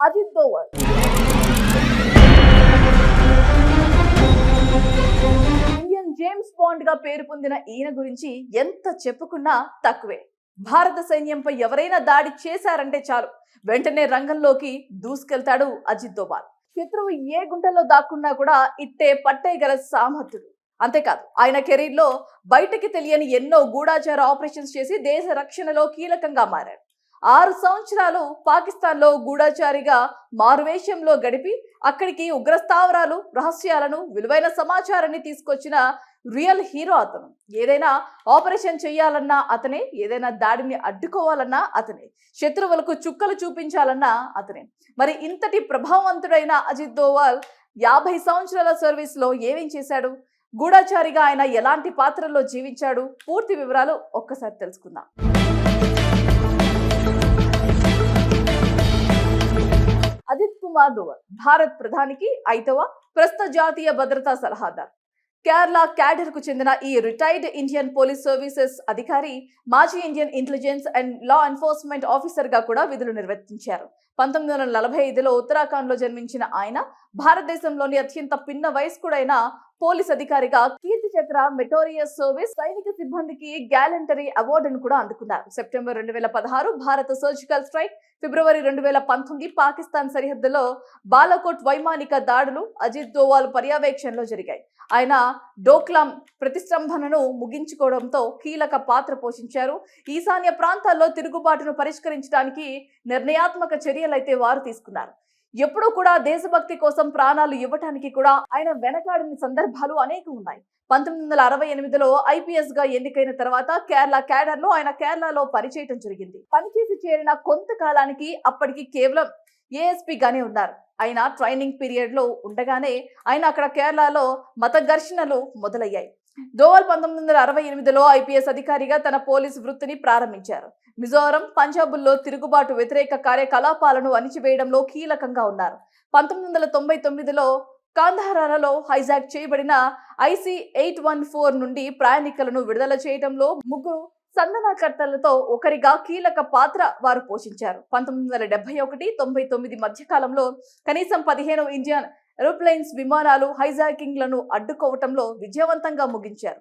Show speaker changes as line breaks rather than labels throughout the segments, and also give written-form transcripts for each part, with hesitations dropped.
Ajit Doval Indian James Bond గా పేరు పొందిన ఈయన గురించి ఎంత చెప్పుకున్నా తక్కువే. భారత సైన్యంపై ఎవరైనా దాడి చేశారంటే చాలు వెంటనే రంగంలోకి దూసుకెళ్తాడు అజిత్ దోవల్. శత్రువు ఏ గుంటల్లో దాక్కున్నా కూడా ఇట్టే పట్టేయగల సామర్థ్యుడు. అంతేకాదు ఆయన కెరీర్ లో బయటకి తెలియని ఎన్నో గూఢాచార ఆపరేషన్స్ చేసి దేశ రక్షణలో కీలకంగా మారాడు. 6 సంవత్సరాలు పాకిస్తాన్ లో గూఢాచారిగా మారువేషంలో గడిపి అక్కడికి ఉగ్రస్థావరాలు, రహస్యాలను, విలువైన సమాచారాన్ని తీసుకొచ్చిన రియల్ హీరో అతను. ఏదైనా ఆపరేషన్ చేయాలన్నా అతనే, ఏదైనా దాడిని అడ్డుకోవాలన్నా అతనే, శత్రువులకు చుక్కలు చూపించాలన్నా అతనే. మరి ఇంతటి ప్రభావవంతుడైన అజిత్ దోవల్ 50 సంవత్సరాల సర్వీస్ లో ఏమేం చేశాడు, గూఢాచారిగా ఆయన ఎలాంటి పాత్రల్లో జీవించాడు, పూర్తి వివరాలు ఒక్కసారి తెలుసుకుందాం. అజిత్ కుమార్ దోవల్ భారత్ ప్రధానికి 5వ ప్రస్తుత జాతీయ భద్రతా సలహాదారు. కేరళ క్యాడర్ కు చెందిన ఈ రిటైర్డ్ ఇండియన్ పోలీస్ సర్వీసెస్ అధికారి మాజీ Indian intelligence and law enforcement officer గా కూడా విధులు నిర్వర్తించారు. 1945లో ఉత్తరాఖండ్ లో జన్మించిన ఆయన భారతదేశంలోని అత్యంత పిన్న వయస్కుడైన పోలీస్ అధికారిగా కీర్తి చక్ర, మెటోరియస్ సర్వీస్, సైనిక సిబ్బందికి గ్యాలంటరీ అవార్డును కూడా అందుకున్నారు. సెప్టెంబర్ 2016 భారత సర్జికల్ స్ట్రైక్, ఫిబ్రవరి 2019 పాకిస్తాన్ సరిహద్దులో బాలాకోట్ వైమానిక దాడులు అజిత్ దోవల్ పర్యవేక్షణలో జరిగాయి. ఆయన డోక్లాం ప్రతిష్టంభనను ముగించుకోవడంతో కీలక పాత్ర పోషించారు. ఈశాన్య ప్రాంతాల్లో తిరుగుబాటును పరిష్కరించడానికి నిర్ణయాత్మక చర్యలైతే వారు తీసుకున్నారు. ఎప్పుడూ కూడా దేశభక్తి కోసం ప్రాణాలు ఇవ్వటానికి కూడా ఆయన వెనకాడని సందర్భాలు అనేకం ఉన్నాయి. 1968లో ఐపీఎస్ గా ఎన్నికైన తర్వాత కేరళ క్యాడర్ లో ఆయన కేరళలో పనిచేయటం జరిగింది. పనిచేసి చేరిన కొంతకాలానికి అప్పటికి కేవలం ఏఎస్పీ గానే ఉన్నారు. ఆయన ట్రైనింగ్ పీరియడ్ లో ఉండగానే ఆయన అక్కడ కేరళలో మత ఘర్షణలు మొదలయ్యాయి. దోవల్ 1968లో ఐపీఎస్ అధికారిగా తన పోలీసు వృత్తిని ప్రారంభించారు. మిజోరం, పంజాబుల్లో తిరుగుబాటు వ్యతిరేక కార్యకలాపాలను అణిచివేయడంలో కీలకంగా ఉన్నారు. 1999లో కాందహారాలో హైజాక్ చేయబడిన IC-814 నుండి ప్రయాణికులను విడుదల చేయడంలో ముగ్గురు సంధానకర్తలతో ఒకరిగా కీలక పాత్ర వారు పోషించారు. 1971-99 మధ్యకాలంలో కనీసం 15 ఇండియన్ ఏరోప్లేన్స్ విమానాలు హైజాకింగ్లను అడ్డుకోవటంలో విజయవంతంగా ముగించారు.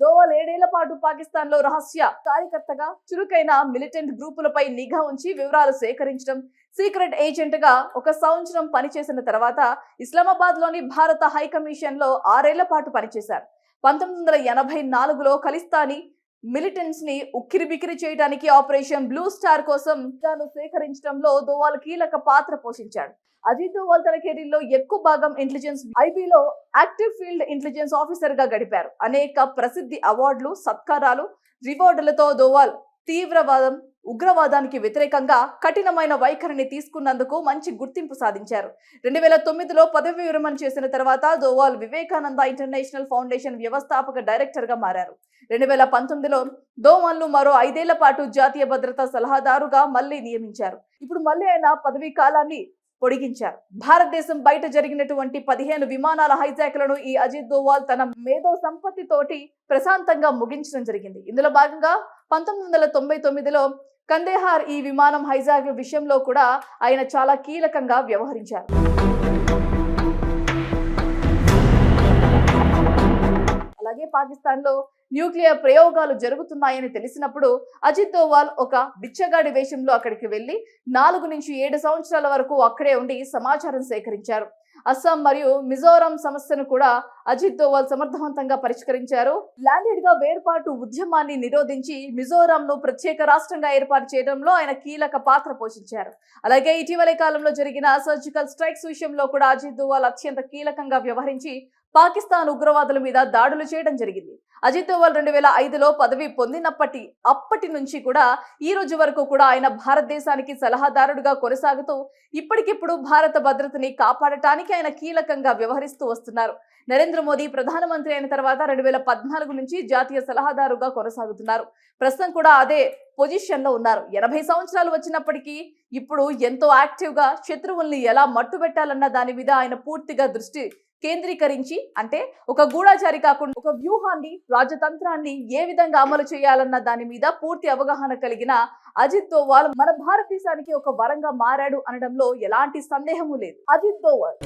దోవల్ 7 ఏళ్ల పాటు పాకిస్తాన్ లో రహస్య కార్యకర్తగా చురుకైన మిలిటెంట్ గ్రూపులపై నిఘా ఉంచి వివరాలు సేకరించడం, సీక్రెట్ ఏజెంట్ గా 1 సంవత్సరం పనిచేసిన తర్వాత ఇస్లామాబాద్ లోని భారత హైకమిషన్ లో 6 ఏళ్ల పాటు పనిచేశారు. 1984లో ఖలిస్తానీ మిలిటెంట్స్ ని ఉక్కిరిబిక్కిరి చేయడానికి ఆపరేషన్ బ్లూ స్టార్ కోసం నిఘాను సేకరించడంలో దోవల్ కీలక పాత్ర పోషించాడు. అజిత్ దోవల్ తన కెరీర్ లో ఎక్కువ భాగం ఇంటెలిజెన్స్ ఐబీలో యాక్టివ్ ఫీల్డ్ ఇంటెలిజెన్స్ ఆఫీసర్ గా గడిపారు. అనేక ప్రసిద్ధి అవార్డులు, సత్కారాలు, రివార్డులతో దోవల్ తీవ్రవాదం, ఉగ్రవాదానికి వ్యతిరేకంగా కఠినమైన వైఖరిని తీసుకున్నందుకు మంచి గుర్తింపు సాధించారు. 2009లో పదవి విరమణ చేసిన తర్వాత దోవల్ వివేకానంద ఇంటర్నేషనల్ ఫౌండేషన్ వ్యవస్థాపక డైరెక్టర్ గా మారారు. 2019లో దోవల్ ను మరో 5 ఏళ్ల పాటు జాతీయ భద్రతా సలహాదారుగా మళ్లీ నియమించారు. ఇప్పుడు మళ్లీ ఆయన పదవీ కాలాన్ని పొడిగించారు. భారతదేశం బయట జరిగినటువంటి 15 విమానాల హైజాక్లను ఈ అజిత్ దోవల్ తన మేధో సంపత్తి తోటి ప్రశాంతంగా ముగించడం జరిగింది. ఇందులో భాగంగా 1999లో కందేహార్ ఈ విమానం హైజాక్ విషయంలో కూడా ఆయన చాలా కీలకంగా వ్యవహరించారు. అలాగే పాకిస్తాన్ లో న్యూక్లియర్ ప్రయోగాలు జరుగుతున్నాయని తెలిసినప్పుడు అజిత్ దోవల్ ఒక బిచ్చగాడి వేషంలో అక్కడికి వెళ్లి 4 నుంచి 7 సంవత్సరాల వరకు అక్కడే ఉండి సమాచారం సేకరించారు. అస్సాం మరియు మిజోరం సమస్యను కూడా అజిత్ దోవల్ సమర్థవంతంగా పరిష్కరించారు. ల్యాండెడ్ గా వేర్పాటు ఉద్యమాన్ని నిరోధించి మిజోరంను ప్రత్యేక రాష్ట్రంగా ఏర్పాటు చేయడంలో ఆయన కీలక పాత్ర పోషించారు. అలాగే ఇటీవలి కాలంలో జరిగిన సర్జికల్ స్ట్రైక్స్ విషయంలో కూడా అజిత్ దోవల్ అత్యంత కీలకంగా వ్యవహరించి పాకిస్తాన్ ఉగ్రవాదుల మీద దాడులు చేయడం జరిగింది. అజిత్ దోవల్ 2005లో పదవి అప్పటి నుంచి కూడా ఈ రోజు వరకు కూడా ఆయన భారతదేశానికి సలహాదారుడుగా కొనసాగుతూ ఇప్పటికిప్పుడు భారత భద్రతని కాపాడటానికి ఆయన కీలకంగా వ్యవహరిస్తూ వస్తున్నారు. నరేంద్ర మోదీ ప్రధానమంత్రి అయిన తర్వాత 2014 నుంచి జాతీయ సలహాదారుగా కొనసాగుతున్నారు. ప్రస్తుతం కూడా అదే పొజిషన్ లో ఉన్నారు. 80 సంవత్సరాలు వచ్చినప్పటికీ ఇప్పుడు ఎంతో యాక్టివ్ గా శత్రువుల్ని ఎలా మట్టుబెట్టాలన్న దాని మీద ఆయన పూర్తిగా దృష్టి కేంద్రీకరించి, అంటే ఒక గూఢాచారి కాకుండా ఒక వ్యూహాన్ని, రాజతంత్రాన్ని ఏ విధంగా అమలు చేయాలన్న దాని మీద పూర్తి అవగాహన కలిగిన అజిత్ దోవాల్ మన భారతదేశానికి ఒక వరంగా మారాడు అనడంలో ఎలాంటి సందేహము లేదు. Ajit Doval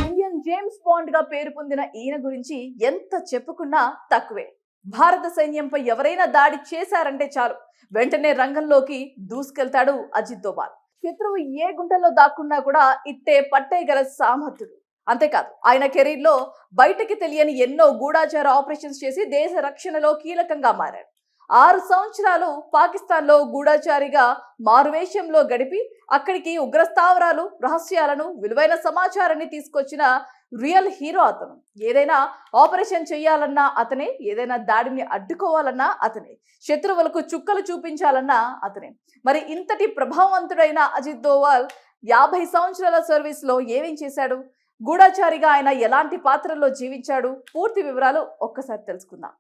Indian James Bond గా పేరు పొందిన ఈయన గురించి ఎంత చెప్పుకున్నా తక్కువే. భారత సైన్యంపై ఎవరైనా దాడి చేశారంటే చాలు, వెంటనే రంగంలోకి దూసుకెళ్తాడు అజిత్ దోవాల్. శత్రువు ఏ గుంటల్లో దాక్కున్నా కూడా ఇట్టే పట్టేయగల సామర్థ్యుడు. అంతేకాదు, ఆయన కెరీర్ లో బయటకి తెలియని ఎన్నో గూఢాచార ఆపరేషన్స్ చేసి దేశ రక్షణలో కీలకంగా మారాడు. 6 సంవత్సరాలు పాకిస్తాన్ లో గూఢాచారిగా మారువేషంలో గడిపి అక్కడికి ఉగ్రస్థావరాలు, రహస్యాలను, విలువైన సమాచారాన్ని తీసుకొచ్చిన రియల్ హీరో అతను. ఏదైనా ఆపరేషన్ చేయాలన్నా అతనే, ఏదైనా దాడిని అడ్డుకోవాలన్నా అతనే, శత్రువులకు చుక్కలు చూపించాలన్నా అతనే. మరి ఇంతటి ప్రభావవంతుడైన అజిత్ దోవాల్ 50 సంవత్సరాల సర్వీస్ లో ఏమేం చేశాడు, గూఢాచారిగా ఆయన ఎలాంటి పాత్రల్లో జీవించాడు, పూర్తి వివరాలు ఒక్కసారి తెలుసుకుందాం.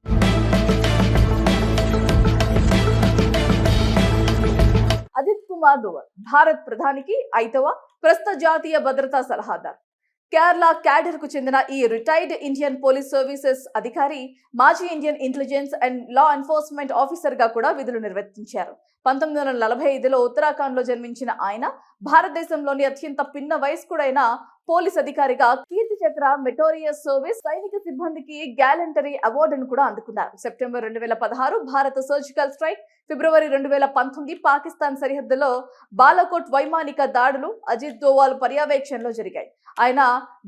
అజిత్ కుమార్ దోవల్ భారత్ ప్రధానికి 5వ ప్రస్తుత జాతీయ భద్రతా సలహాదారు. కేరళ క్యాడర్ కు చెందిన ఈ రిటైర్డ్ ఇండియన్ పోలీస్ సర్వీసెస్ అధికారి మాజీ Indian intelligence and law enforcement officer గా కూడా విధులు నిర్వర్తించారు. 1945లో ఉత్తరాఖండ్ లో జన్మించిన ఆయన భారతదేశంలోని అత్యంత పిన్న వయస్కుడైన పోలీస్ అధికారిగా కీర్తి చక్ర, మెటోరియస్ సర్వీస్, సైనిక సిబ్బందికి గ్యాలంటరీ అవార్డును కూడా అందుకున్నారు. సెప్టెంబర్ 2016 భారత సర్జికల్ స్ట్రైక్, ఫిబ్రవరి 2019 పాకిస్తాన్ సరిహద్దులో బాలాకోట్ వైమానిక దాడులు అజిత్ దోవాల్ పర్యవేక్షణలో జరిగాయి. ఆయన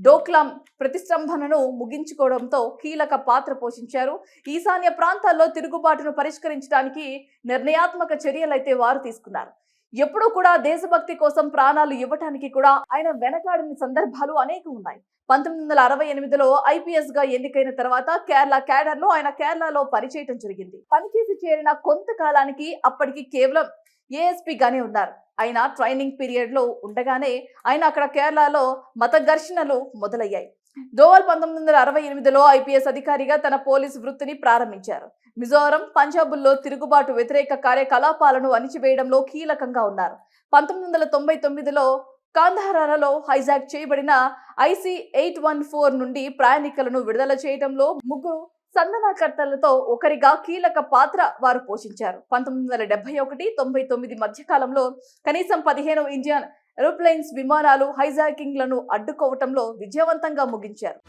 డోక్లాం ప్రతిష్టంభనను ముగించుకోవడంతో కీలక పాత్ర పోషించారు. ఈశాన్య ప్రాంతాల్లో తిరుగుబాటును పరిష్కరించడానికి నిర్ణయాత్మక చర్యలైతే వారు తీసుకున్నారు. ఎప్పుడూ కూడా దేశభక్తి కోసం ప్రాణాలు ఇవ్వటానికి కూడా ఆయన వెనకాడని సందర్భాలు అనేకం ఉన్నాయి. 1968లో ఐపీఎస్ గా ఎన్నికైన తర్వాత కేరళ క్యాడర్ లో ఆయన కేరళలో పనిచేయటం జరిగింది. పనిచేసి చేరిన కొంతకాలానికి అప్పటికి కేవలం ఏఎస్పీ గానే ఉన్నారు. ఆయన ట్రైనింగ్ పీరియడ్ లో ఉండగానే ఆయన అక్కడ కేరళలో మత ఘర్షణలు మొదలయ్యాయి. దోవల్ 1968లో ఐపీఎస్ అధికారిగా తన పోలీసు వృత్తిని ప్రారంభించారు. మిజోరం, పంజాబుల్లో తిరుగుబాటు వ్యతిరేక కార్యకలాపాలను అణిచివేయడంలో కీలకంగా ఉన్నారు. 1999లో కాందహారాలో హైజాక్ చేయబడిన IC-814 నుండి ప్రయాణికులను విడుదల చేయడంలో ముగ్గురు సంధానకర్తలతో ఒకరిగా కీలక పాత్ర వారు పోషించారు. 1971-99 మధ్యకాలంలో కనీసం 15 ఇండియన్ ఏరోప్లేన్స్ విమానాలు హైజాకింగ్లను అడ్డుకోవటంలో విజయవంతంగా ముగించారు.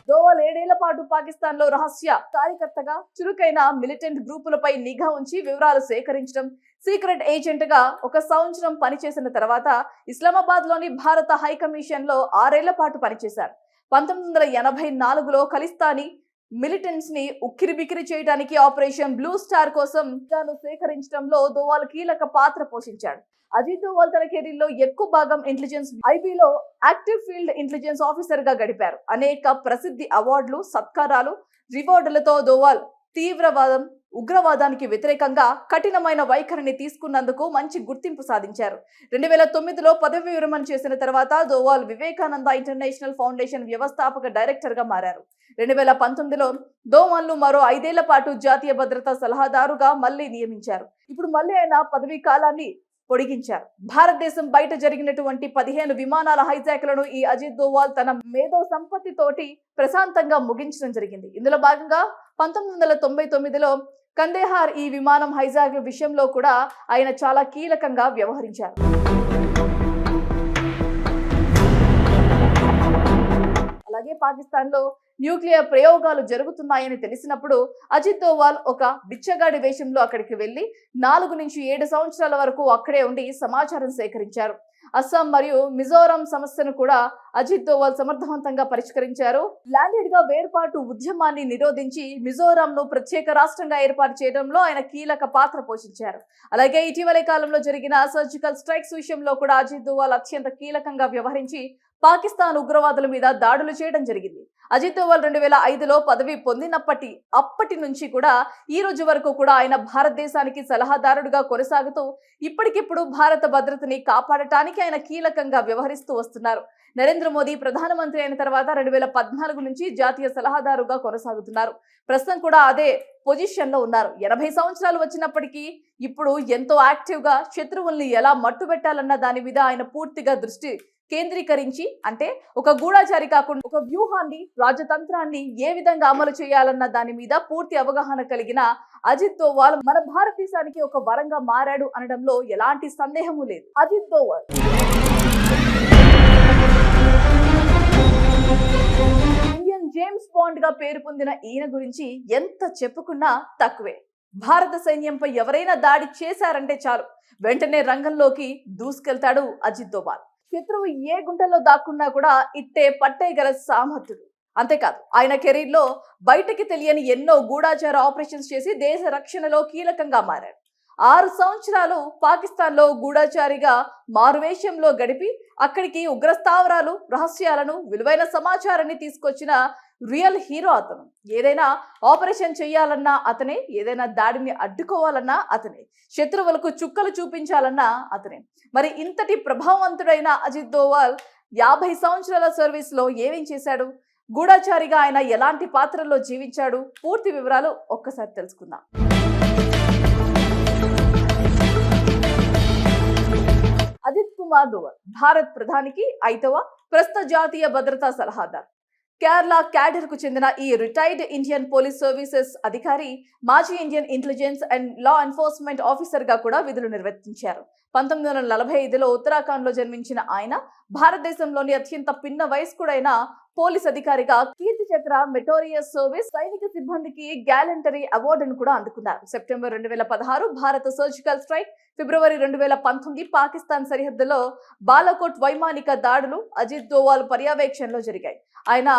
దోవల్ 7 ఏళ్ల పాటు పాకిస్తాన్ లో రహస్య కార్యకర్తగా, చురుకైన మిలిటెంట్ గ్రూపులపై నిఘా ఉంచి వివరాలు సేకరించడం, సీక్రెట్ ఏజెంట్ గా 1 సంవత్సరం పనిచేసిన తర్వాత ఇస్లామాబాద్ లోని భారత హైకమిషన్ లో 6 ఏళ్ల పాటు పనిచేశారు. 1984లో ఖలిస్తానీ మిలిటెంట్స్ ని ఉక్కిరిబిక్కిరి చేయడానికి ఆపరేషన్ బ్లూ స్టార్ కోసం నిఘాను సేకరించడంలో దోవాల్ కీలక పాత్ర పోషించాడు. అజిత్ దోవాల్ తన కెరీర్ లో ఎక్కువ భాగం ఇంటెలిజెన్స్ ఐబీలో యాక్టివ్ ఫీల్డ్ ఇంటెలిజెన్స్ ఆఫీసర్ గా గడిపారు. అనేక ప్రసిద్ధి అవార్డులు, సత్కారాలు, రివార్డులతో దోవాల్ తీవ్రవాదం, ఉగ్రవాదానికి వ్యతిరేకంగా కఠినమైన వైఖరిని తీసుకున్నందుకు మంచి గుర్తింపు సాధించారు. 2009లో పదవి విరమణ చేసిన తర్వాత దోవాల్ వివేకానంద ఇంటర్నేషనల్ ఫౌండేషన్ వ్యవస్థాపక డైరెక్టర్ గా మారారు. 2019లో దోవాల్ ను మరో 5 ఏళ్ల పాటు జాతీయ భద్రతా సలహాదారుగా మళ్లీ నియమించారు. ఇప్పుడు మళ్లీ ఆయన పదవీ కాలాన్ని పొడిగించారు. భారతదేశం బయట జరిగినటువంటి 15 విమానాల హైజాక్లను ఈ అజిత్ దోవాల్ తన మేధో సంపత్తి తోటి ప్రశాంతంగా ముగించడం జరిగింది. ఇందులో భాగంగా 1999లో కందేహార్ ఈ విమానం హైజాక్ విషయంలో కూడా ఆయన చాలా కీలకంగా వ్యవహరించారు. అలాగే పాకిస్తాన్ లో న్యూక్లియర్ ప్రయోగాలు జరుగుతున్నాయని తెలిసినప్పుడు అజిత్ దోవాల్ ఒక బిచ్చగాడి వేషంలో అక్కడికి వెళ్లి 4 నుంచి 7 సంవత్సరాల వరకు అక్కడే ఉండి సమాచారం సేకరించారు. అస్సాం మరియు మిజోరాం సమస్యను కూడా అజిత్ దోవాల్ సమర్థవంతంగా పరిష్కరించారు. ల్యాండెడ్ గా వేర్పాటు ఉద్యమాన్ని నిరోధించి మిజోరాంను ప్రత్యేక రాష్ట్రంగా ఏర్పాటు చేయడంలో ఆయన కీలక పాత్ర పోషించారు. అలాగే ఇటీవలి కాలంలో జరిగిన సర్జికల్ స్ట్రైక్స్ విషయంలో కూడా అజిత్ దోవాల్ అత్యంత కీలకంగా వ్యవహరించి పాకిస్తాన్ ఉగ్రవాదుల మీద దాడులు చేయడం జరిగింది. అజిత్ దోవల్ 2005లో పదవి అప్పటి నుంచి కూడా ఈ రోజు వరకు కూడా ఆయన భారతదేశానికి సలహాదారుడుగా కొనసాగుతూ ఇప్పటికిప్పుడు భారత భద్రతని కాపాడటానికి ఆయన కీలకంగా వ్యవహరిస్తూ వస్తున్నారు. నరేంద్ర మోదీ ప్రధానమంత్రి అయిన తర్వాత 2014 నుంచి జాతీయ సలహాదారుగా కొనసాగుతున్నారు. ప్రస్తుతం కూడా అదే పొజిషన్ లో ఉన్నారు. 80 సంవత్సరాలు వచ్చినప్పటికీ ఇప్పుడు ఎంతో యాక్టివ్ గా శత్రువుల్ని ఎలా మట్టుబెట్టాలన్న దాని మీద ఆయన పూర్తిగా దృష్టి కేంద్రీకరించి, అంటే ఒక గూఢాచారి కాకుండా ఒక వ్యూహాన్ని, రాజతంత్రాన్ని ఏ విధంగా అమలు చేయాలన్న దాని మీద పూర్తి అవగాహన కలిగిన అజిత్ దోవల్ మన భారతదేశానికి ఒక వరంగా మారాడు అనడంలో ఎలాంటి సందేహము లేదు. Ajit Doval Indian James Bond గా పేరు పొందిన ఈయన గురించి ఎంత చెప్పుకున్నా తక్కువే. భారత సైన్యంపై ఎవరైనా దాడి చేశారంటే చాలు వెంటనే రంగంలోకి దూసుకెళ్తాడు అజిత్ దోవల్. శత్రువు ఏ గుంటల్లో దాక్కున్నా కూడా ఇట్టే పట్టేయగల సామర్థ్యుడు. అంతేకాదు ఆయన కెరీర్ లో బయటికి తెలియని ఎన్నో గూఢాచార ఆపరేషన్స్ చేసి దేశ రక్షణలో కీలకంగా మారాడు. 6 సంవత్సరాలు పాకిస్తాన్ లో గూఢాచారిగా మారువేషంలో గడిపి అక్కడికి ఉగ్రస్థావరాలు, రహస్యాలను, విలువైన సమాచారాన్ని తీసుకొచ్చిన రియల్ హీరో అతను. ఏదైనా ఆపరేషన్ చేయాలన్నా అతనే, ఏదైనా దాడిని అడ్డుకోవాలన్నా అతనే, శత్రువులకు చుక్కలు చూపించాలన్నా అతనే. మరి ఇంతటి ప్రభావవంతుడైన అజిత్ దోవల్ 50 సంవత్సరాల సర్వీస్ లో ఏమేం చేశాడు, గూఢాచారిగా ఆయన ఎలాంటి పాత్రల్లో జీవించాడు, పూర్తి వివరాలు ఒక్కసారి తెలుసుకుందాం. అజిత్ కుమార్ దోవల్ భారత్ ప్రధానికి 5వ ప్రస్తుత జాతీయ భద్రతా సలహాదారు. కేరళ క్యాడర్ కు చెందిన ఈ రిటైర్డ్ ఇండియన్ పోలీస్ సర్వీసెస్ అధికారి మాజీ Indian intelligence and law enforcement officer గా కూడా విధులు నిర్వర్తించారు. 1945లో ఉత్తరాఖండ్ లో జన్మించిన ఆయన భారతదేశంలోని అత్యంత పిన్న వయస్కుడైన పోలీస్ అధికారిగా కీర్తి చక్ర, మెటోరియస్ సర్వీస్, సైనిక సిబ్బందికి గ్యాలంటరీ అవార్డును కూడా అందుకున్నారు. సెప్టెంబర్ 2016 భారత సర్జికల్ స్ట్రైక్, ఫిబ్రవరి 2019 పాకిస్తాన్ సరిహద్దులో బాలాకోట్ వైమానిక దాడులు అజిత్ దోవల్ పర్యవేక్షణలో జరిగాయి. ఆయన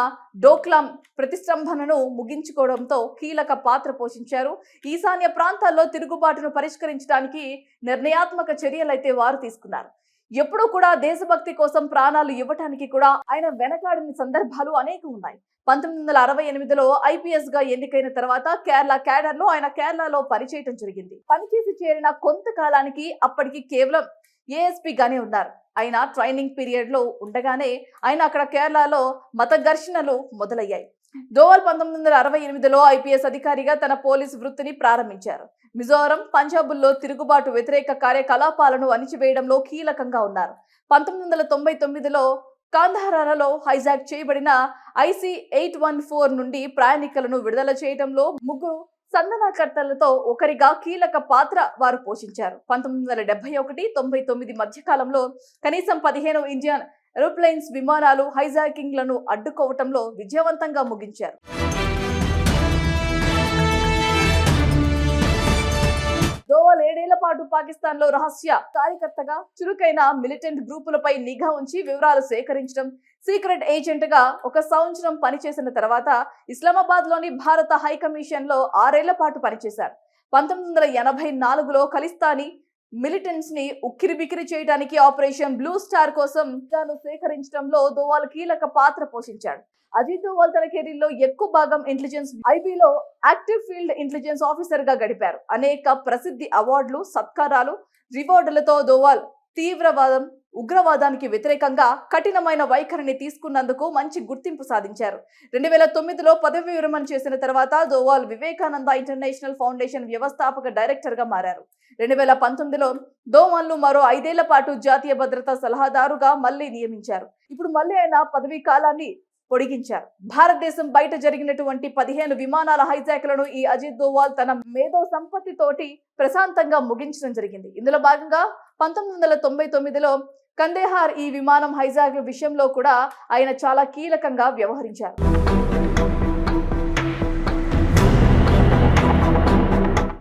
డోక్లాం ప్రతిష్టంభనను ముగించుకోవడంతో కీలక పాత్ర పోషించారు. ఈశాన్య ప్రాంతాల్లో తిరుగుబాటును పరిష్కరించడానికి నిర్ణయాత్మక చర్యలైతే వారు తీసుకున్నారు. ఎప్పుడూ కూడా దేశభక్తి కోసం ప్రాణాలు ఇవ్వటానికి కూడా ఆయన వెనకాడని సందర్భాలు అనేకం ఉన్నాయి. 1968లో ఐపీఎస్ గా ఎన్నికైన తర్వాత కేరళ క్యాడర్ లో ఆయన కేరళలో పనిచేయటం జరిగింది. పనిచేసి చేరిన కొంతకాలానికి అప్పటికి కేవలం ఏఎస్పీ గానే ఉన్నారు. ఆయన ట్రైనింగ్ పీరియడ్ లో ఉండగానే ఆయన అక్కడ కేరళలో మత ఘర్షణలు మొదలయ్యాయి. దోవల్ 1968లో ఐపీఎస్ అధికారిగా తన పోలీసు వృత్తిని ప్రారంభించారు. మిజోరం, పంజాబుల్లో తిరుగుబాటు వ్యతిరేక కార్యకలాపాలను అణిచివేయడంలో కీలకంగా ఉన్నారు. 1999లో కాందహారాలో హైజాక్ చేయబడిన IC-814 నుండి ప్రయాణికులను విడుదల చేయడంలో ముగ్గురు సంధానకర్తలతో ఒకరిగా కీలక పాత్ర వారు పోషించారు. 1971-99 మధ్యకాలంలో కనీసం 15 ఇండియన్ ఏరోప్లేన్స్ విమానాలు హైజాకింగ్లను అడ్డుకోవటంలో విజయవంతంగా ముగించారు. దోవల్ 7 ఏళ్ల పాటు పాకిస్తాన్ లో రహస్య కార్యకర్తగా, చురుకైన మిలిటెంట్ గ్రూపులపై నిఘా ఉంచి వివరాలు సేకరించడం, సీక్రెట్ ఏజెంట్ గా 1 సంవత్సరం పనిచేసిన తర్వాత ఇస్లామాబాద్ లోని భారత హైకమిషన్ లో 6 ఏళ్ల పాటు పనిచేశారు. 1984లో ఖలిస్తానీ మిలిటెంట్స్ ని ఉక్కిరిబిక్కిరి చేయడానికి ఆపరేషన్ బ్లూ స్టార్ కోసం నిఘాను సేకరించడంలో దోవల్ కీలక పాత్ర పోషించాడు. అజిత్ దోవల్ తన కెరీర్ లో ఎక్కువ భాగం ఇంటెలిజెన్స్ ఐబీలో యాక్టివ్ ఫీల్డ్ ఇంటెలిజెన్స్ ఆఫీసర్ గా గడిపారు. అనేక ప్రసిద్ధి అవార్డులు, సత్కారాలు, రివార్డులతో దోవల్ తీవ్రవాదం, ఉగ్రవాదానికి వ్యతిరేకంగా కఠినమైన వైఖరిని తీసుకున్నందుకు మంచి గుర్తింపు సాధించారు. 2009లో పదవి విరమణ చేసిన తర్వాత దోవల్ వివేకానంద ఇంటర్నేషనల్ ఫౌండేషన్ వ్యవస్థాపక డైరెక్టర్ గా మారారు. 2019లో దోవల్ ను మరో 5 ఏళ్ల పాటు జాతీయ భద్రతా సలహాదారుగా మళ్లీ నియమించారు. ఇప్పుడు మళ్లీ ఆయన పదవీ కాలాన్ని పొడిగించారు. భారతదేశం బయట జరిగినటువంటి 15 విమానాల హైజాక్లను ఈ అజిత్ దోవల్ తన మేధో సంపత్తి తోటి ప్రశాంతంగా ముగించడం జరిగింది. ఇందులో భాగంగా 1999లో కందేహార్ ఈ విమానం హైజాక్ విషయంలో కూడా ఆయన చాలా కీలకంగా వ్యవహరించారు.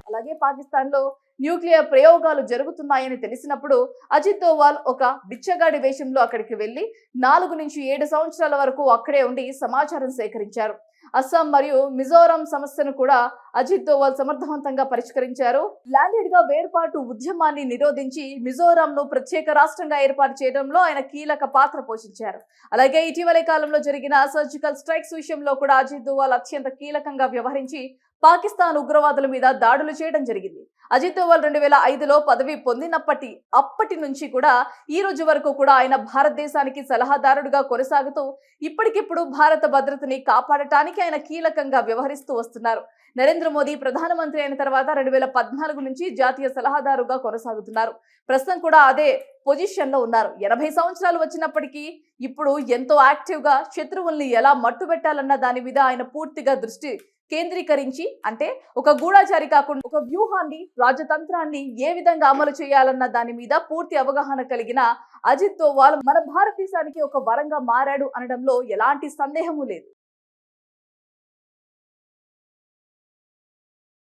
అలాగే పాకిస్తాన్ లో న్యూక్లియర్ ప్రయోగాలు జరుగుతున్నాయని తెలిసినప్పుడు అజిత్ దోవల్ ఒక బిచ్చగాడి వేషంలో అక్కడికి వెళ్లి 4 నుంచి 7 సంవత్సరాల వరకు అక్కడే ఉండి సమాచారం సేకరించారు. అస్సాం మరియు మిజోరాం సమస్యను కూడా అజిత్ దోవల్ సమర్థవంతంగా పరిష్కరించారు. ల్యాండెడ్ గా వేర్పాటు ఉద్యమాన్ని నిరోధించి మిజోరాంను ప్రత్యేక రాష్ట్రంగా ఏర్పాటు చేయడంలో ఆయన కీలక పాత్ర పోషించారు. అలాగే ఇటీవలి కాలంలో జరిగిన సర్జికల్ స్ట్రైక్స్ విషయంలో కూడా అజిత్ దోవల్ అత్యంత కీలకంగా వ్యవహరించి పాకిస్తాన్ ఉగ్రవాదుల మీద దాడులు చేయడం జరిగింది. అజిత్ దోవల్ 2005లో పదవి అప్పటి నుంచి కూడా ఈ రోజు వరకు కూడా ఆయన భారతదేశానికి సలహాదారుడుగా కొనసాగుతూ ఇప్పటికిప్పుడు భారత భద్రతని కాపాడటానికి ఆయన కీలకంగా వ్యవహరిస్తూ వస్తున్నారు. నరేంద్ర మోదీ ప్రధానమంత్రి అయిన తర్వాత 2014 నుంచి జాతీయ సలహాదారుగా కొనసాగుతున్నారు. ప్రస్తుతం కూడా అదే పొజిషన్ లో ఉన్నారు. 80 సంవత్సరాలు వచ్చినప్పటికీ ఇప్పుడు ఎంతో యాక్టివ్ గా శత్రువుల్ని ఎలా మట్టుబెట్టాలన్న దాని మీద ఆయన పూర్తిగా దృష్టి కేంద్రీకరించి, అంటే ఒక గూఢాచారి కాకుండా ఒక వ్యూహాన్ని, రాజతంత్రాన్ని ఏ విధంగా అమలు చేయాలన్న దాని మీద పూర్తి అవగాహన కలిగిన అజిత్ దోవల్ మన భారతదేశానికి ఒక వరంగా మారాడు అనడంలో ఎలాంటి సందేహము లేదు.